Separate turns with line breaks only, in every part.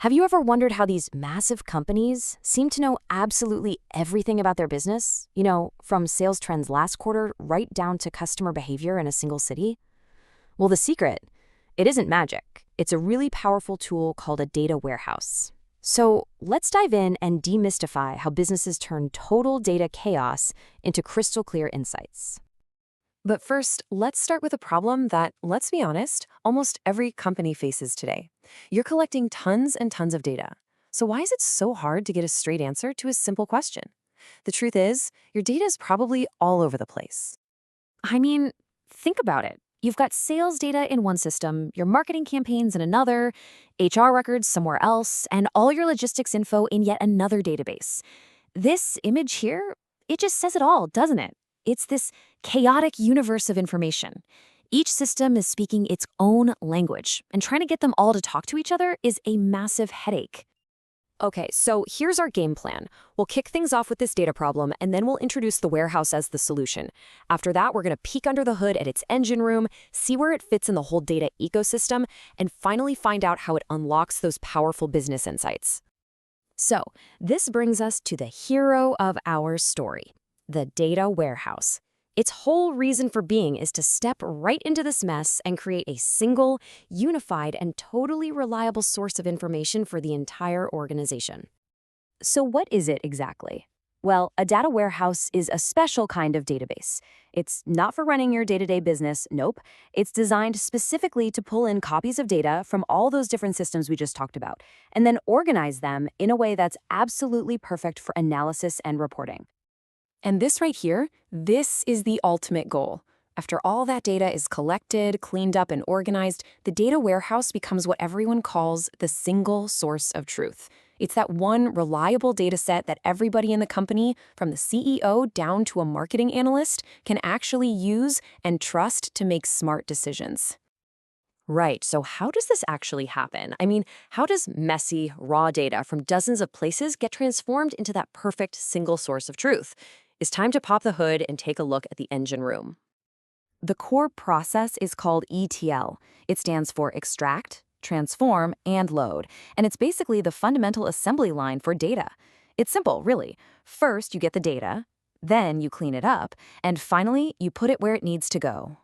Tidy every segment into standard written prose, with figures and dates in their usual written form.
Have you ever wondered how these massive companies seem to know absolutely everything about their business? From sales trends last quarter right down to customer behavior in a single city? Well, the secret, it isn't magic. It's a really powerful tool called a data warehouse. So let's dive in and demystify how businesses turn total data chaos into crystal clear insights.
But first, let's start with a problem that, let's be honest, almost every company faces today. You're collecting tons and tons of data. So why is it so hard to get a straight answer to a simple question? The truth is, your data is probably all over the place.
I mean, think about it. You've got sales data in one system, your marketing campaigns in another, HR records somewhere else, and all your logistics info in yet another database. This image here, it just says it all, doesn't it? It's this chaotic universe of information. Each system is speaking its own language, and trying to get them all to talk to each other is a massive headache. Okay, so here's our game plan. We'll kick things off with this data problem, and then we'll introduce the warehouse as the solution. After that, we're going to peek under the hood at its engine room, see where it fits in the whole data ecosystem, and finally find out how it unlocks those powerful business insights. So, this brings us to the hero of our story, the data warehouse. Its whole reason for being is to step right into this mess and create a single, unified, and totally reliable source of information for the entire organization. So what is it exactly? Well, a data warehouse is a special kind of database. It's not for running your day-to-day business, nope. It's designed specifically to pull in copies of data from all those different systems we just talked about, and then organize them in a way that's absolutely perfect for analysis and reporting.
And this right here, this is the ultimate goal. After all that data is collected, cleaned up, and organized, the data warehouse becomes what everyone calls the single source of truth. It's that one reliable data set that everybody in the company, from the CEO down to a marketing analyst, can actually use and trust to make smart decisions. Right, so how does this actually happen? I mean, how does messy, raw data from dozens of places get transformed into that perfect single source of truth? It's time to pop the hood and take a look at the engine room.
The core process is called ETL. It stands for extract, transform, and load, and it's basically the fundamental assembly line for data. It's simple, really. First, you get the data, then you clean it up, and finally, you put it where it needs to go.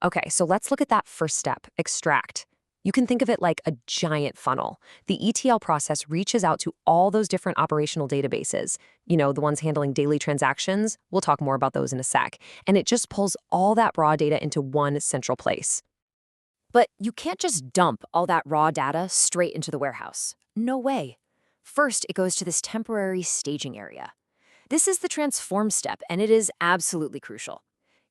Okay, so let's look at that first step, extract. You can think of it like a giant funnel. The ETL process reaches out to all those different operational databases, the ones handling daily transactions. We'll talk more about those in a sec. And it just pulls all that raw data into one central place.
But you can't just dump all that raw data straight into the warehouse. No way. First, it goes to this temporary staging area. This is the transform step, and it is absolutely crucial.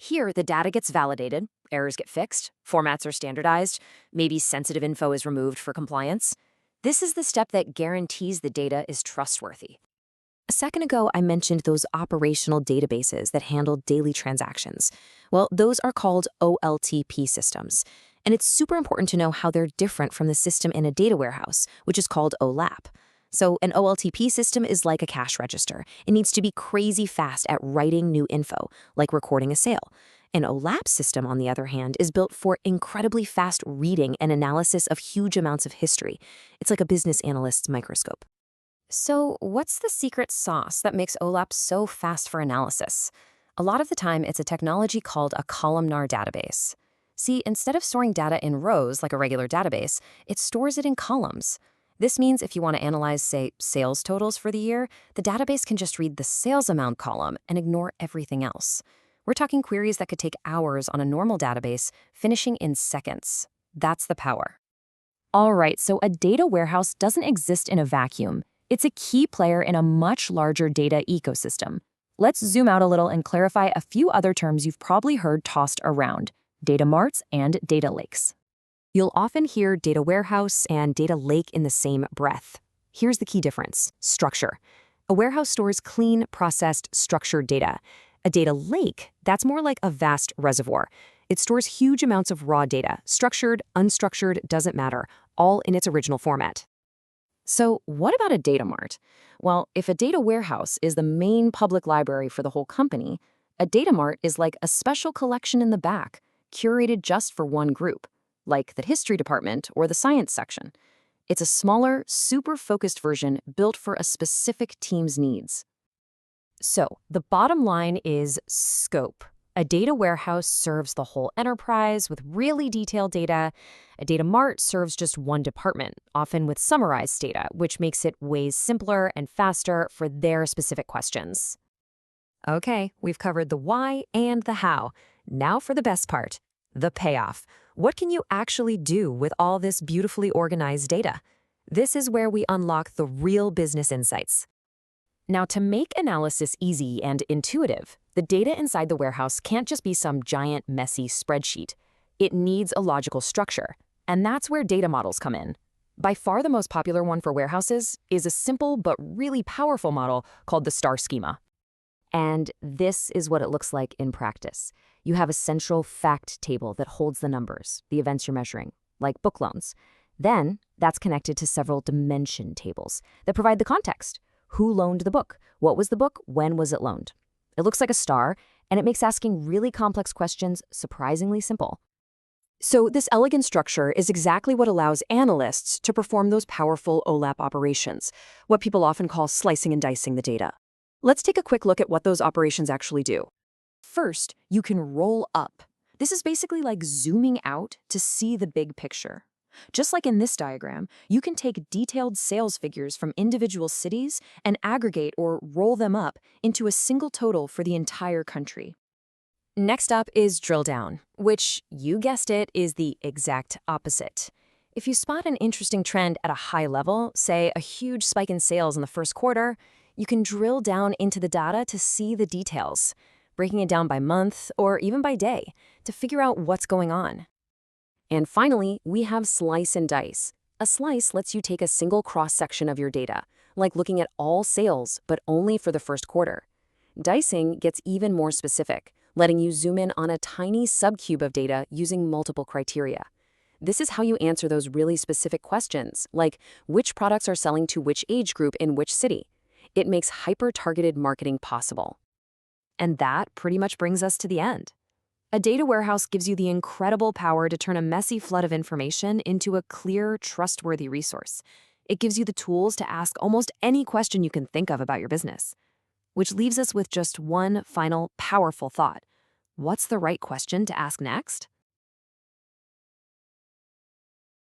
Here, the data gets validated, errors get fixed, formats are standardized, maybe sensitive info is removed for compliance. This is the step that guarantees the data is trustworthy. A second ago, I mentioned those operational databases that handle daily transactions. Well, those are called OLTP systems. And it's super important to know how they're different from the system in a data warehouse, which is called OLAP. So an OLTP system is like a cash register. It needs to be crazy fast at writing new info, like recording a sale. An OLAP system, on the other hand, is built for incredibly fast reading and analysis of huge amounts of history. It's like a business analyst's microscope. So what's the secret sauce that makes OLAP so fast for analysis? A lot of the time, it's a technology called a columnar database. See, instead of storing data in rows like a regular database, it stores it in columns. This means if you want to analyze, say, sales totals for the year, the database can just read the sales amount column and ignore everything else. We're talking queries that could take hours on a normal database, finishing in seconds. That's the power. All right, so a data warehouse doesn't exist in a vacuum. It's a key player in a much larger data ecosystem. Let's zoom out a little and clarify a few other terms you've probably heard tossed around: data marts and data lakes. You'll often hear data warehouse and data lake in the same breath. Here's the key difference: structure. A warehouse stores clean, processed, structured data. A data lake, that's more like a vast reservoir. It stores huge amounts of raw data, structured, unstructured, doesn't matter, all in its original format. So what about a data mart? Well, if a data warehouse is the main public library for the whole company, a data mart is like a special collection in the back, curated just for one group, like the history department or the science section. It's a smaller, super focused version built for a specific team's needs. So, the bottom line is scope. A data warehouse serves the whole enterprise with really detailed data. A data mart serves just one department, often with summarized data, which makes it way simpler and faster for their specific questions. Okay, we've covered the why and the how. Now for the best part, the payoff. What can you actually do with all this beautifully organized data? This is where we unlock the real business insights. Now, to make analysis easy and intuitive, the data inside the warehouse can't just be some giant, messy spreadsheet. It needs a logical structure, and that's where data models come in. By far the most popular one for warehouses is a simple but really powerful model called the star schema. And this is what it looks like in practice. You have a central fact table that holds the numbers, the events you're measuring, like book loans. Then, that's connected to several dimension tables that provide the context. Who loaned the book? What was the book? When was it loaned? It looks like a star, and it makes asking really complex questions surprisingly simple. So this elegant structure is exactly what allows analysts to perform those powerful OLAP operations, what people often call slicing and dicing the data. Let's take a quick look at what those operations actually do. First, you can roll up. This is basically like zooming out to see the big picture. Just like in this diagram, you can take detailed sales figures from individual cities and aggregate or roll them up into a single total for the entire country. Next up is drill down, which, you guessed it, is the exact opposite. If you spot an interesting trend at a high level, say a huge spike in sales in the first quarter, you can drill down into the data to see the details, breaking it down by month or even by day to figure out what's going on. And finally, we have slice and dice. A slice lets you take a single cross-section of your data, like looking at all sales, but only for the first quarter. Dicing gets even more specific, letting you zoom in on a tiny subcube of data using multiple criteria. This is how you answer those really specific questions, like which products are selling to which age group in which city. It makes hyper-targeted marketing possible. And that pretty much brings us to the end. A data warehouse gives you the incredible power to turn a messy flood of information into a clear, trustworthy resource. It gives you the tools to ask almost any question you can think of about your business. Which leaves us with just one final, powerful thought. What's the right question to ask next?